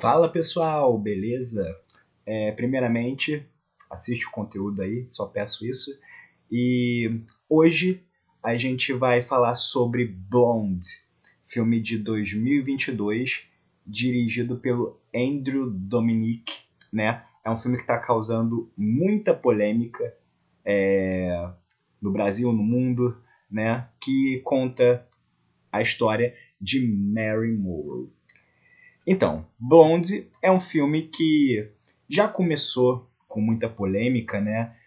Fala pessoal, beleza? Primeiramente, assiste o conteúdo aí, só peço isso. E hoje a gente vai falar sobre Blonde, filme de 2022, dirigido pelo Andrew Dominik, né? É um filme que está causando muita polêmica no Brasil, no mundo, né? Que conta a história de Mary Monroe. Então, Blonde é um filme que já começou com muita polêmica, né?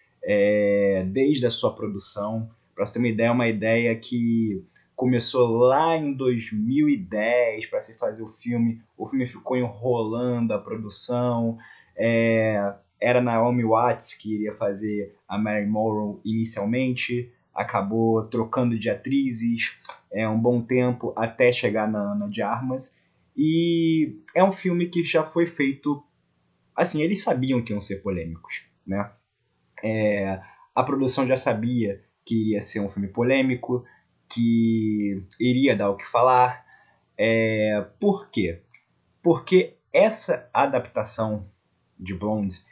Desde a sua produção. Para você ter uma ideia, é uma ideia que começou lá em 2010 para se fazer o filme. O filme ficou enrolando a produção. Era Naomi Watts que iria fazer a Mary Monroe inicialmente. Acabou trocando de atrizes um bom tempo até chegar na Ana de Armas. E é um filme que já foi feito. Assim, eles sabiam que iam ser polêmicos, né? A produção já sabia que iria ser um filme polêmico, que iria dar o que falar. Por quê? Porque essa adaptação de Blonde,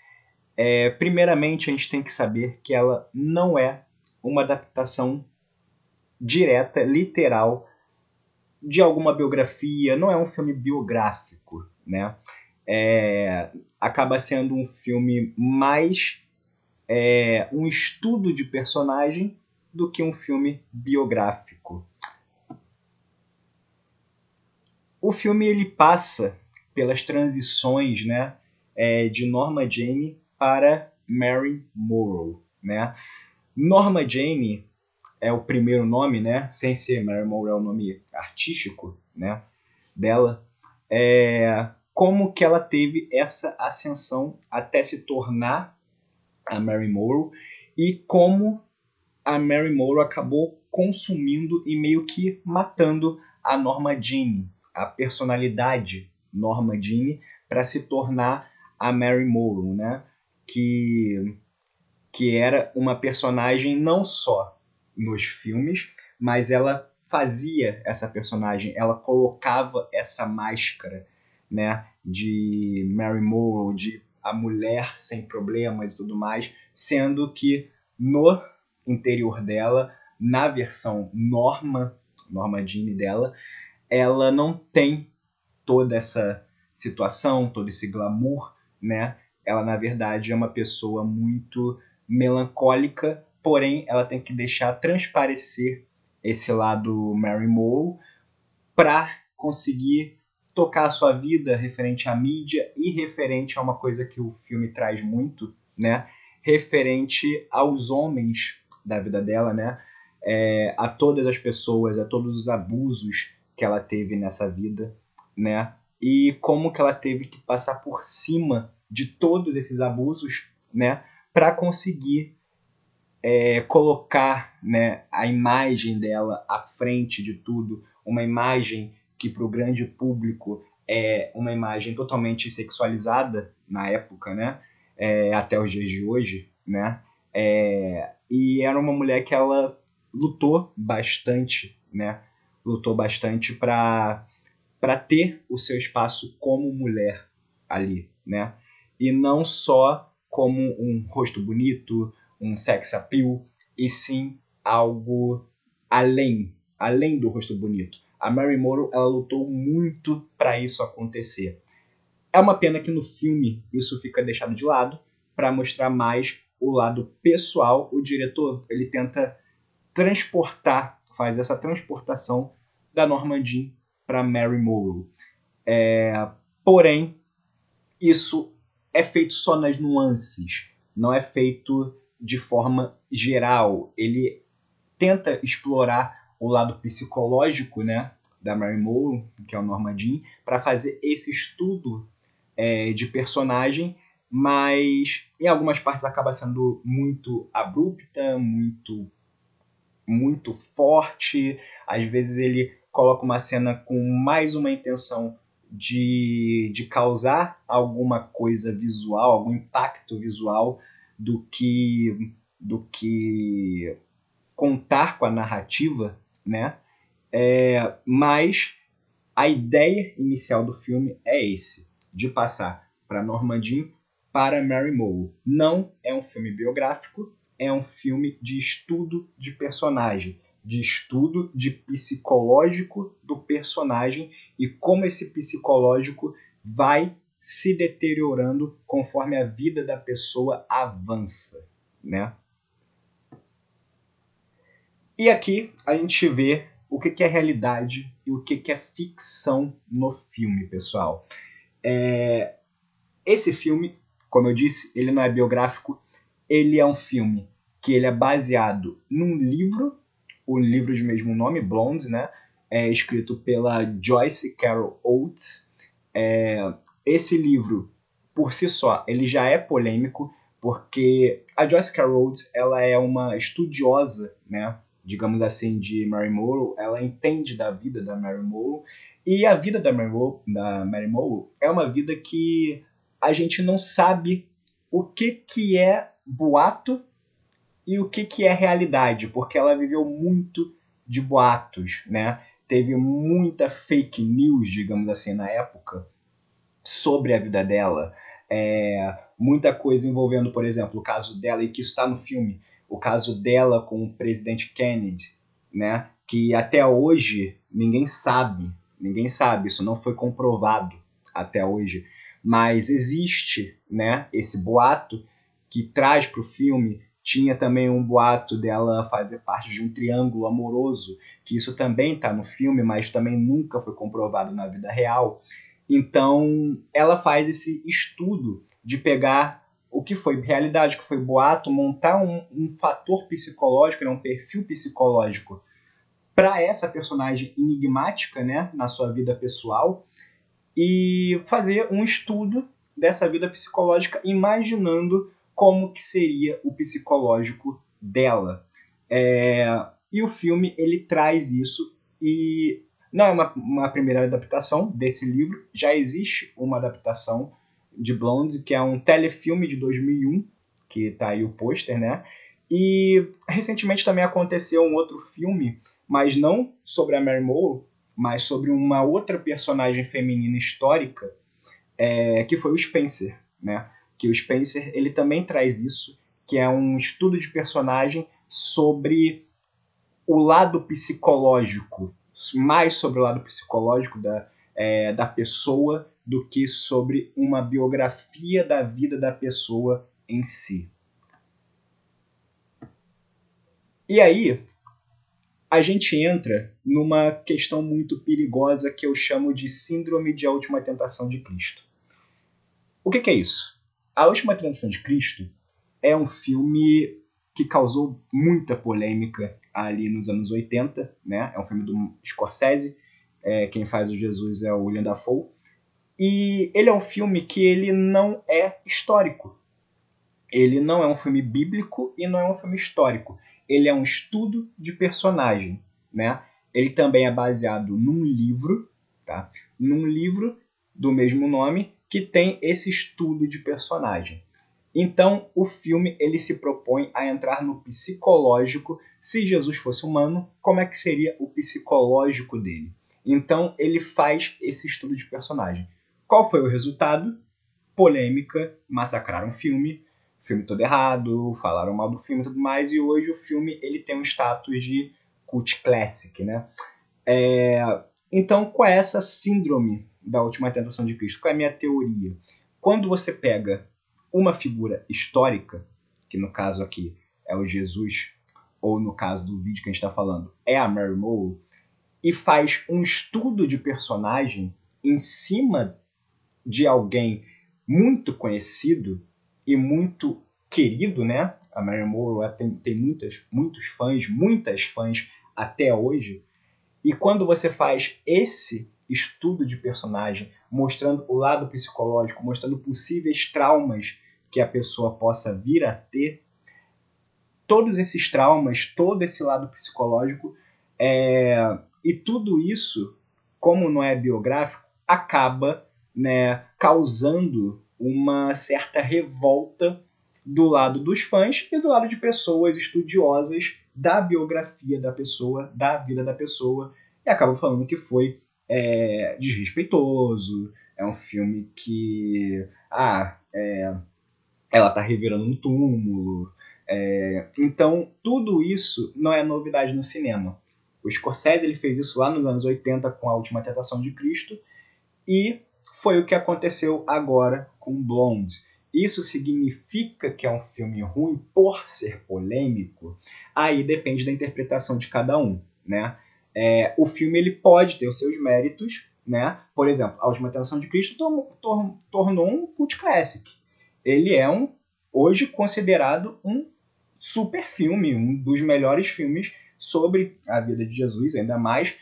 primeiramente a gente tem que saber que ela não é uma adaptação direta, literal, de alguma biografia, não é um filme biográfico, né? Acaba sendo um filme mais um estudo de personagem do que um filme biográfico. O filme ele passa pelas transições, né, de Norma Jane para Mary Monroe, né? Norma Jane é o primeiro nome, né? Sem ser Mary Monroe é o nome artístico, né, dela. Como que ela teve essa ascensão até se tornar a Mary Monroe e como a Mary Monroe acabou consumindo e meio que matando a Norma Jean, a personalidade Norma Jean, para se tornar a Mary Monroe, né? Que era uma personagem não só nos filmes, mas ela fazia essa personagem, ela colocava essa máscara, né, de Mary Monroe, de a mulher sem problemas e tudo mais, sendo que no interior dela, na versão Norma Jean dela, ela não tem toda essa situação, todo esse glamour, né? Ela, na verdade, é uma pessoa muito melancólica, porém ela tem que deixar transparecer esse lado Mary Monroe para conseguir tocar a sua vida referente à mídia e referente a uma coisa que o filme traz muito, né? Referente aos homens da vida dela, né? A todas as pessoas, a todos os abusos que ela teve nessa vida, né? E como que ela teve que passar por cima de todos esses abusos, né? Para conseguir colocar, né, a imagem dela à frente de tudo, uma imagem que para o grande público é uma imagem totalmente sexualizada na época, né? Até os dias de hoje, né? E era uma mulher que ela lutou bastante, né? Lutou bastante para ter o seu espaço como mulher ali, né? E não só como um rosto bonito, um sex appeal, e sim algo além do rosto bonito. A Mary Monroe, ela lutou muito para isso acontecer. É uma pena que no filme isso fica deixado de lado para mostrar mais o lado pessoal. O diretor, ele tenta transportar, faz essa transportação da Norma Jean para Mary Monroe. Porém, isso é feito só nas nuances, não é feito de forma geral. Ele tenta explorar o lado psicológico, né, da Mary Monroe, que é o Norma Jean, para fazer esse estudo de personagem, mas em algumas partes acaba sendo muito abrupta, muito forte. Às vezes ele coloca uma cena com mais uma intenção de causar alguma coisa visual, algum impacto visual, do que contar com a narrativa, né? Mas a ideia inicial do filme é esse, de passar para Normandin para Mary Moe. Não é um filme biográfico, é um filme de estudo de personagem, de estudo de psicológico do personagem e como esse psicológico vai se deteriorando conforme a vida da pessoa avança, né? E aqui a gente vê o que é realidade e o que é ficção no filme, pessoal. Esse filme, como eu disse, ele não é biográfico, ele é um filme que ele é baseado num livro, o livro de mesmo nome, Blonde, né? É escrito pela Joyce Carol Oates. Esse livro, por si só, ele já é polêmico, porque a Joyce Carol Oates, ela é uma estudiosa, né, digamos assim, de Mary Moe. Ela entende da vida da Mary Moe, e a vida da Mary Moe é uma vida que a gente não sabe o que é boato e o que é realidade, porque ela viveu muito de boatos, né? Teve muita fake news, digamos assim, na época, sobre a vida dela. Muita coisa envolvendo, por exemplo, o caso dela, e que isso está no filme, o caso dela com o presidente Kennedy, né? Que até hoje ninguém sabe, isso não foi comprovado até hoje, mas existe, né, esse boato que traz para o filme. Tinha também um boato dela fazer parte de um triângulo amoroso, que isso também está no filme, mas também nunca foi comprovado na vida real. Então, ela faz esse estudo de pegar o que foi realidade, o que foi boato, montar um fator psicológico, né, um perfil psicológico para essa personagem enigmática, né, na sua vida pessoal, e fazer um estudo dessa vida psicológica, imaginando como que seria o psicológico dela. E o filme, ele traz isso, e não é uma primeira adaptação desse livro, já existe uma adaptação de Blonde, que é um telefilme de 2001, que tá aí o pôster, né? E recentemente também aconteceu um outro filme, mas não sobre a Mary Moe, mas sobre uma outra personagem feminina histórica, que foi o Spencer, né? Que o Spencer, ele também traz isso, que é um estudo de personagem sobre o lado psicológico, mais sobre o lado psicológico da pessoa do que sobre uma biografia da vida da pessoa em si. E aí, a gente entra numa questão muito perigosa que eu chamo de Síndrome de A Última Tentação de Cristo. O que é isso? A Última Tentação de Cristo é um filme que causou muita polêmica ali nos anos 80, né? É um filme do Scorsese, quem faz o Jesus é o William Dafoe, e ele é um filme que ele não é histórico. Ele não é um filme bíblico e não é um filme histórico. Ele é um estudo de personagem, né? Ele também é baseado num livro, tá? Num livro do mesmo nome que tem esse estudo de personagem. Então, o filme ele se propõe a entrar no psicológico. Se Jesus fosse humano, como é que seria o psicológico dele? Então, ele faz esse estudo de personagem. Qual foi o resultado? Polêmica, massacraram o filme todo errado, falaram mal do filme e tudo mais, e hoje o filme ele tem um status de cult classic, né? Então, qual é essa síndrome da Última Tentação de Cristo? Qual é a minha teoria? Quando você pega uma figura histórica, que no caso aqui é o Jesus, ou no caso do vídeo que a gente está falando, é a Mary Moe, e faz um estudo de personagem em cima de alguém muito conhecido e muito querido, né? A Mary Moe tem muitas fãs até hoje. E quando você faz esse estudo de personagem, mostrando o lado psicológico, mostrando possíveis traumas que a pessoa possa vir a ter, todos esses traumas, todo esse lado psicológico, e tudo isso, como não é biográfico, acaba, né, causando uma certa revolta do lado dos fãs e do lado de pessoas estudiosas da biografia da pessoa, da vida da pessoa, e acabam falando que foi desrespeitoso, é um filme que ela tá revirando um túmulo. Então, tudo isso não é novidade no cinema. O Scorsese ele fez isso lá nos anos 80 com A Última Tentação de Cristo, e foi o que aconteceu agora com Blonde. Isso significa que é um filme ruim por ser polêmico? Aí depende da interpretação de cada um, né? O filme ele pode ter os seus méritos, né? Por exemplo, A Última Tentação de Cristo tornou um cult classic. Ele é hoje considerado um super filme, um dos melhores filmes sobre a vida de Jesus, ainda mais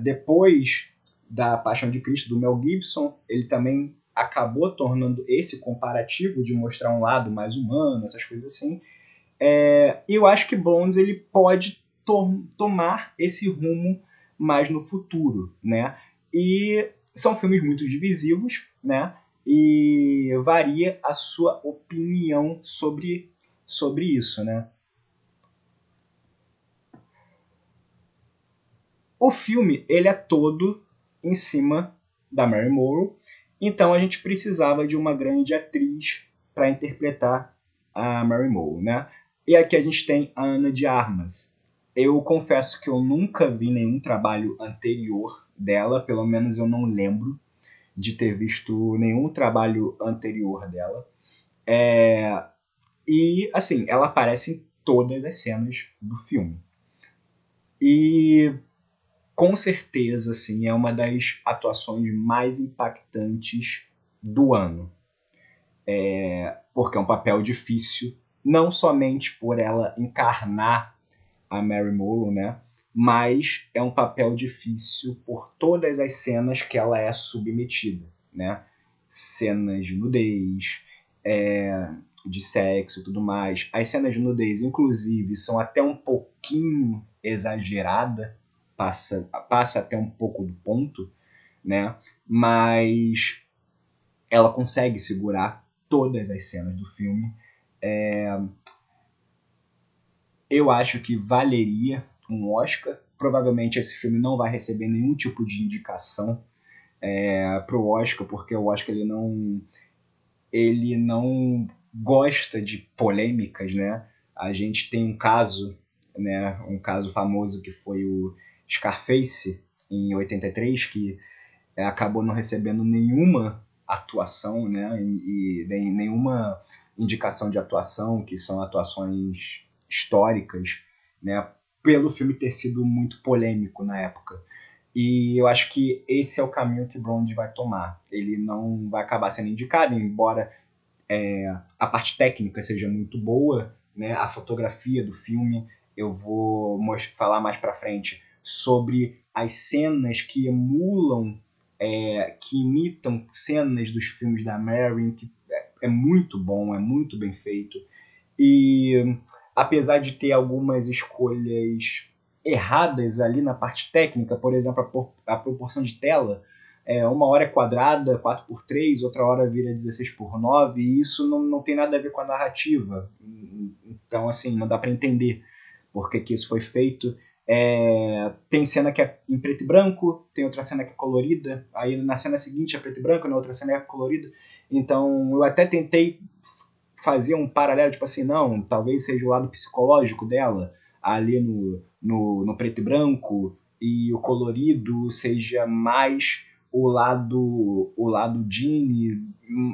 depois da Paixão de Cristo, do Mel Gibson. Ele também acabou tornando esse comparativo de mostrar um lado mais humano, essas coisas assim. E eu acho que Blonde ele pode tomar esse rumo mais no futuro, né? E são filmes muito divisivos, né? E varia a sua opinião sobre isso, né? O filme ele é todo em cima da Mary Morrow, então a gente precisava de uma grande atriz para interpretar a Mary Morrow, né? E aqui a gente tem a Ana de Armas. Eu confesso que eu nunca vi nenhum trabalho anterior dela, pelo menos eu não lembro de ter visto nenhum trabalho anterior dela. E, assim, ela aparece em todas as cenas do filme. E com certeza, assim, é uma das atuações mais impactantes do ano. Porque é um papel difícil, não somente por ela encarnar a Mary Morrow, né? Mas é um papel difícil por todas as cenas que ela é submetida, né? Cenas de nudez, de sexo e tudo mais. As cenas de nudez, inclusive, são até um pouquinho exageradas, passa até um pouco do ponto, né? Mas ela consegue segurar todas as cenas do filme. Eu acho que valeria um Oscar. Provavelmente esse filme não vai receber nenhum tipo de indicação para o Oscar, porque o Oscar ele não gosta de polêmicas, né? A gente tem um caso, né? Um caso famoso que foi o Scarface em 83, que acabou não recebendo nenhuma atuação, né? E nenhuma indicação de atuação, que são atuações históricas, né? Pelo filme ter sido muito polêmico na época. E eu acho que esse é o caminho que Blonde vai tomar. Ele não vai acabar sendo indicado, embora a parte técnica seja muito boa, né? A fotografia do filme, eu vou falar mais para frente sobre as cenas que emulam, que imitam cenas dos filmes da Marilyn, que é muito bom, é muito bem feito. E apesar de ter algumas escolhas erradas ali na parte técnica, por exemplo, a proporção de tela, uma hora é quadrada, 4:3, outra hora vira 16:9, e isso não tem nada a ver com a narrativa. Então, assim, não dá para entender por que isso foi feito. Tem cena que é em preto e branco, tem outra cena que é colorida, aí na cena seguinte é preto e branco, na outra cena é colorida. Então, eu até tentei fazer um paralelo, tipo assim, não, talvez seja o lado psicológico dela, ali no preto e branco, e o colorido seja mais o lado Ginny,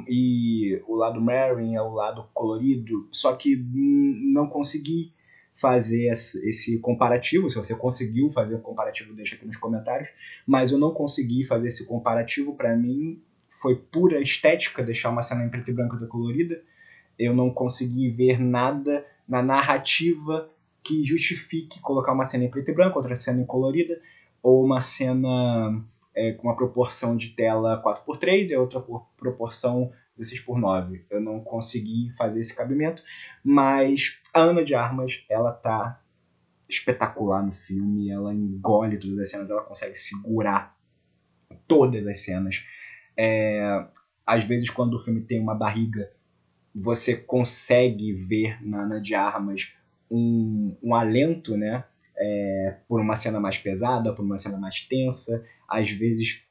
e o lado Marin é o lado colorido, só que não consegui fazer esse comparativo. Se você conseguiu fazer o comparativo, deixa aqui nos comentários, mas eu não consegui fazer esse comparativo. Para mim foi pura estética deixar uma cena em preto e branco e outra colorida. Eu não consegui ver nada na narrativa que justifique colocar uma cena em preto e branco, outra cena em colorida, ou uma cena com uma proporção de tela 4:3 e outra proporção 16:9. Eu não consegui fazer esse cabimento, mas a Ana de Armas, ela tá espetacular no filme, ela engole todas as cenas, ela consegue segurar todas as cenas. Às vezes, quando o filme tem uma barriga, você consegue ver na Ana de Armas um alento, né? por uma cena mais pesada, por uma cena mais tensa. Às vezes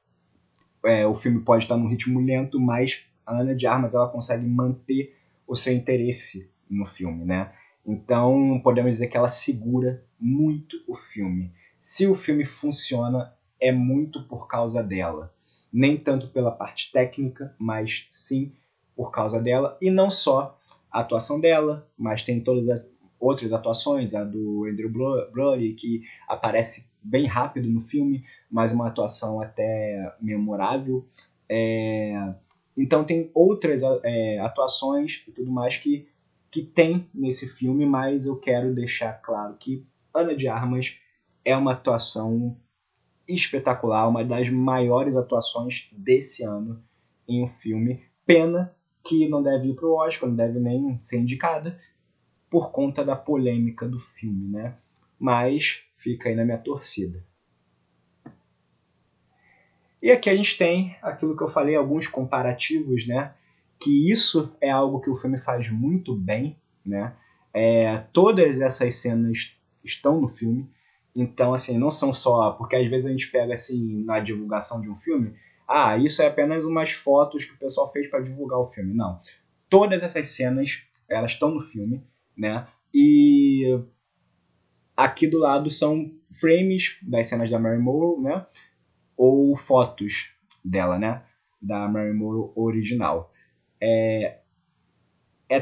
o filme pode estar num ritmo lento, mas a Ana de Armas ela consegue manter o seu interesse no filme, né? Então podemos dizer que ela segura muito o filme. Se o filme funciona, é muito por causa dela. Nem tanto pela parte técnica, mas sim por causa dela. E não só a atuação dela, mas tem todas as outras atuações, a do Andrew Brody, que aparece bem rápido no filme, mas uma atuação até memorável. Então tem outras atuações e tudo mais que tem nesse filme, mas eu quero deixar claro que Ana de Armas é uma atuação espetacular, uma das maiores atuações desse ano em um filme. Pena que não deve ir para o Oscar, não deve nem ser indicada, por conta da polêmica do filme, né? Mas fica aí na minha torcida. E aqui a gente tem aquilo que eu falei, alguns comparativos, né? Que isso é algo que o filme faz muito bem, né? Todas essas cenas estão no filme, então, assim, não são só... Porque às vezes a gente pega, assim, na divulgação de um filme, isso é apenas umas fotos que o pessoal fez para divulgar o filme. Não. Todas essas cenas, elas estão no filme, né? E aqui do lado são frames das cenas da Mary Monroe, né? Ou fotos dela, né? Da Mary Monroe original. É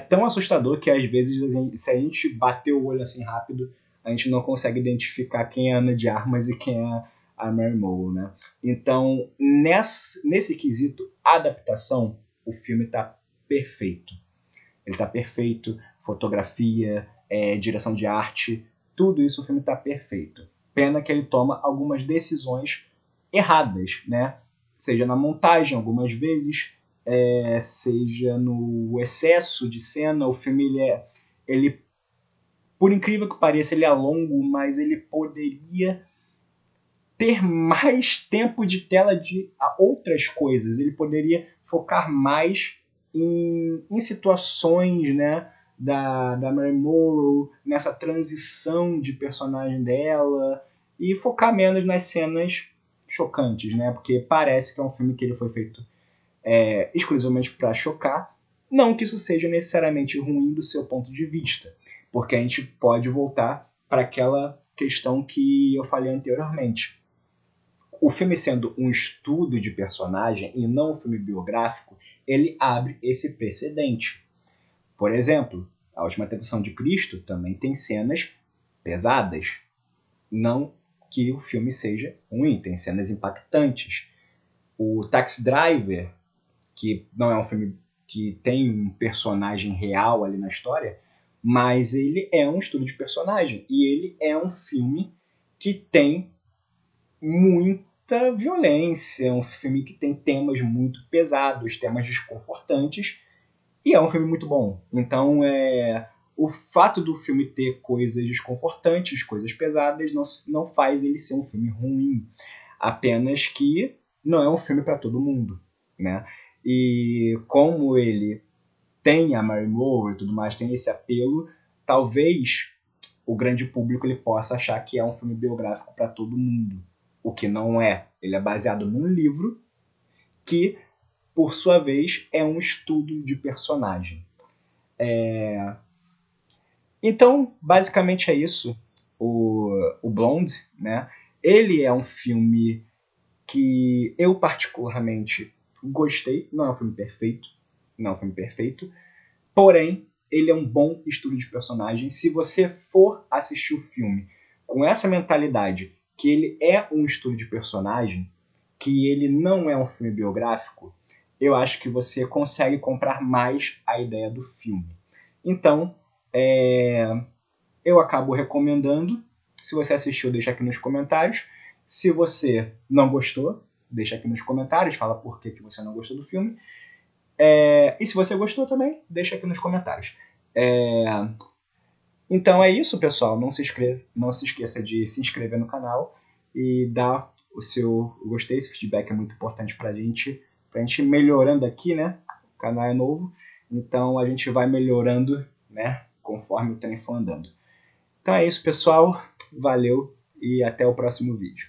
tão assustador que às vezes, se a gente bater o olho assim rápido, a gente não consegue identificar quem é a Ana de Armas e quem é a Mary Monroe, né? Então, nesse quesito adaptação, o filme está perfeito. Ele está perfeito, fotografia, direção de arte, tudo isso o filme está perfeito. Pena que ele toma algumas decisões erradas, né? Seja na montagem, algumas vezes, seja no excesso de cena. O filme, ele, por incrível que pareça, ele é longo, mas ele poderia ter mais tempo de tela de outras coisas. Ele poderia focar mais em situações, né, da Mary Monroe, nessa transição de personagem dela, e focar menos nas cenas chocantes, né? Porque parece que é um filme que ele foi feito exclusivamente para chocar. Não que isso seja necessariamente ruim do seu ponto de vista, porque a gente pode voltar para aquela questão que eu falei anteriormente. O filme sendo um estudo de personagem e não um filme biográfico, ele abre esse precedente. Por exemplo, A Última Tentação de Cristo também tem cenas pesadas. Não que o filme seja ruim, tem cenas impactantes. O Taxi Driver, que não é um filme que tem um personagem real ali na história, mas ele é um estudo de personagem. E ele é um filme que tem muita violência, é um filme que tem temas muito pesados, temas desconfortantes, e é um filme muito bom. Então, o fato do filme ter coisas desconfortantes, coisas pesadas, não faz ele ser um filme ruim. Apenas que não é um filme para todo mundo, né? E como ele tem a Mary Monroe e tudo mais, tem esse apelo, talvez o grande público ele possa achar que é um filme biográfico para todo mundo. O que não é. Ele é baseado num livro que, por sua vez, é um estudo de personagem. Então, basicamente é isso. O Blonde, né? Ele é um filme que eu particularmente gostei. Não é um filme perfeito. Não é um filme perfeito. Porém, ele é um bom estudo de personagem. Se você for assistir o filme com essa mentalidade que ele é um estudo de personagem, que ele não é um filme biográfico, eu acho que você consegue comprar mais a ideia do filme. Então, eu acabo recomendando. Se você assistiu, deixa aqui nos comentários. Se você não gostou, deixa aqui nos comentários, fala por que você não gostou do filme. E se você gostou também, deixa aqui nos comentários. Então é isso, pessoal. Não se esqueça de se inscrever no canal e dar o seu gostei. Esse feedback é muito importante pra gente melhorando aqui, né? O canal é novo, então a gente vai melhorando, né? Conforme o trem for andando. Então é isso, pessoal. Valeu e até o próximo vídeo.